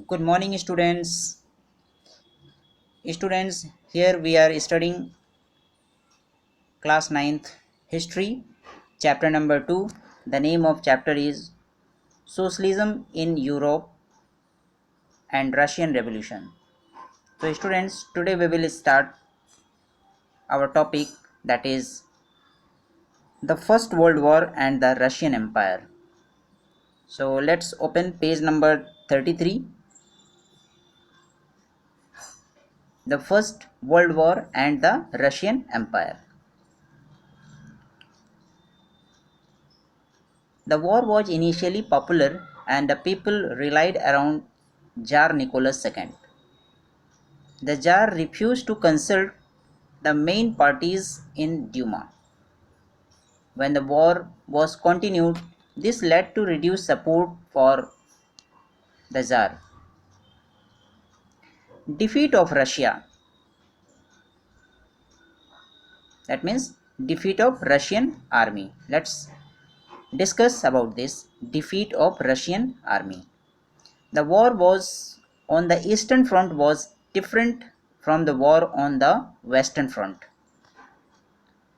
Good morning, students. Students, here we are studying class ninth history, chapter number 2. The name of chapter is Socialism in Europe and Russian Revolution. So, students, today we will start our topic, that is the First World War and the Russian Empire. So, let's open page number 33. The First World War and the Russian Empire. The war was initially popular and the people rallied around Tsar Nicholas II. The Tsar refused to consult the main parties in Duma. When the war was continued, this led to reduced support for the Tsar. Defeat of Russia, that means defeat of Russian army. Let's discuss about this defeat of Russian army. The war was on the eastern front was different from the war on the western front.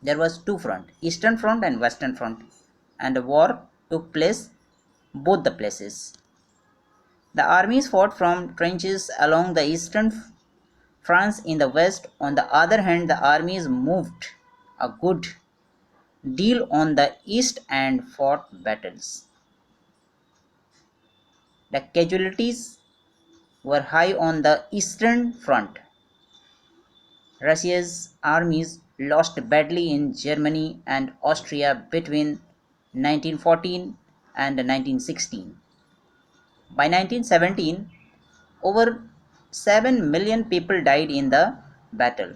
There was two front, eastern front and western front, and the war took place both the places. The armies fought from trenches along the eastern France in the west. On the other hand, the armies moved a good deal on the east and fought battles. The casualties were high on the eastern front. Russia's armies lost badly in Germany and Austria between 1914 and 1916. By 1917, over 7 million people died in the battle.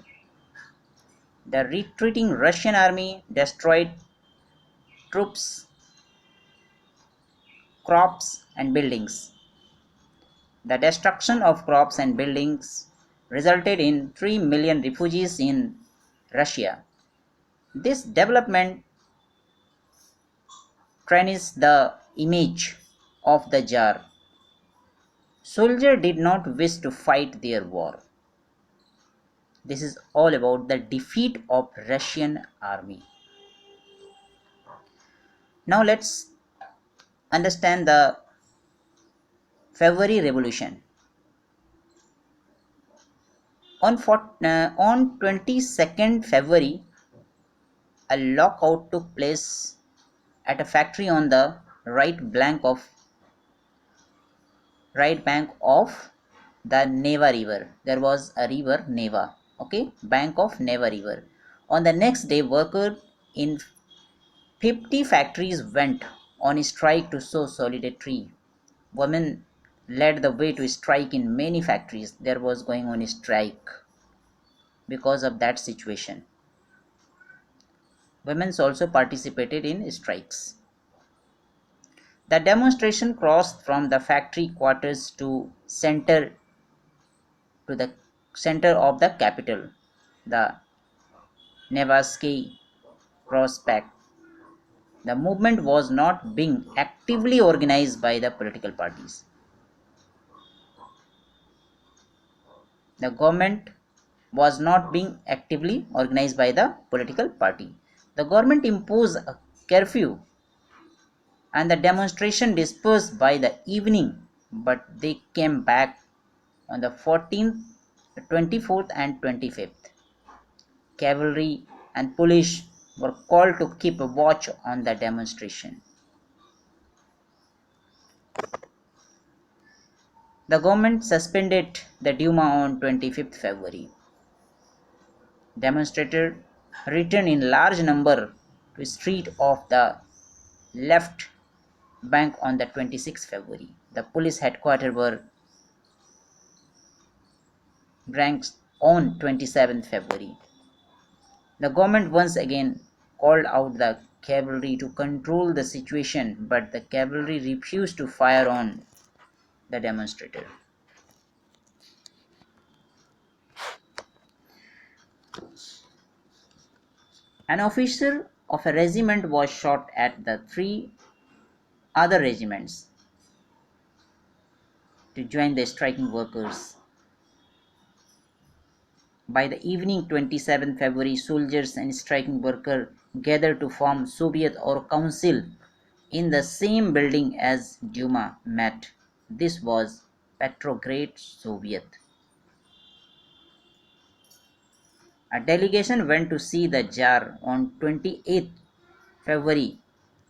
The retreating Russian army destroyed troops, crops, and buildings. The destruction of crops and buildings resulted in 3 million refugees in Russia. This development tarnished the image of the Tsar. Soldiers did not wish to fight their war. This is all about the defeat of Russian army. Now let's understand the February Revolution. On 22nd February, a lockout took place at a factory on the right bank of the Neva River. There was a river Neva, okay, bank of Neva River. On the next day, workers in 50 factories went on strike to show solidarity. Women led the way to strike in many factories. There was going on a strike because of that situation. Women also participated in strikes. The demonstration crossed from the factory quarters to the center of the capital, the Nevsky Prospect. The movement was not being actively organized by the political parties. The government was not being actively organized by the political party. The government imposed a curfew and the demonstration dispersed by the evening, but they came back on the 14th, 24th, and 25th. Cavalry and police were called to keep a watch on the demonstration. The government suspended the Duma on 25th February. Demonstrators returned in large number to street of the left bank on the 26th February. The police headquarters were Branks on 27th February. The government once again called out the cavalry to control the situation, but the cavalry refused to fire on the demonstrators. An officer of a regiment was shot at the three other regiments. to join the striking workers. By the evening 27 February, soldiers and striking workers gathered to form Soviet or council in the same building as Duma met. This was Petrograd Soviet. A delegation went to see the Tsar on 28 February.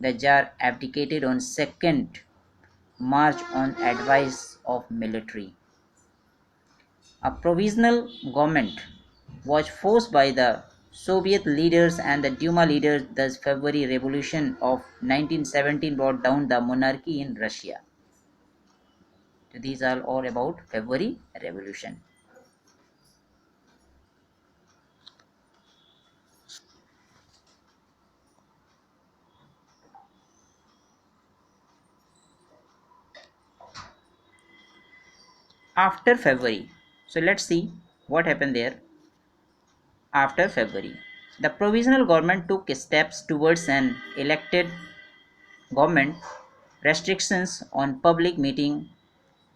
The Tsar abdicated on 2nd March on advice of military. A provisional government was forced by the Soviet leaders and the Duma leaders. The February Revolution of 1917 brought down the monarchy in Russia. So these are all about February Revolution. After February, so let's see what happened there. After February, the provisional government took steps towards an elected government. Restrictions on public meeting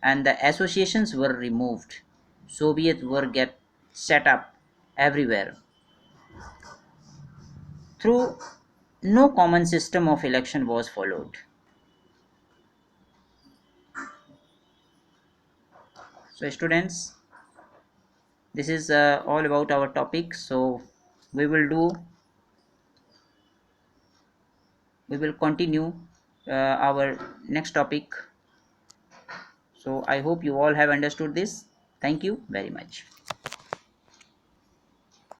and the associations were removed. Soviets were get set up everywhere. Through no common system of election was followed. So students, this is all about our topic. So we will do we will continue our next topic. So I hope you all have understood this. Thank you very much.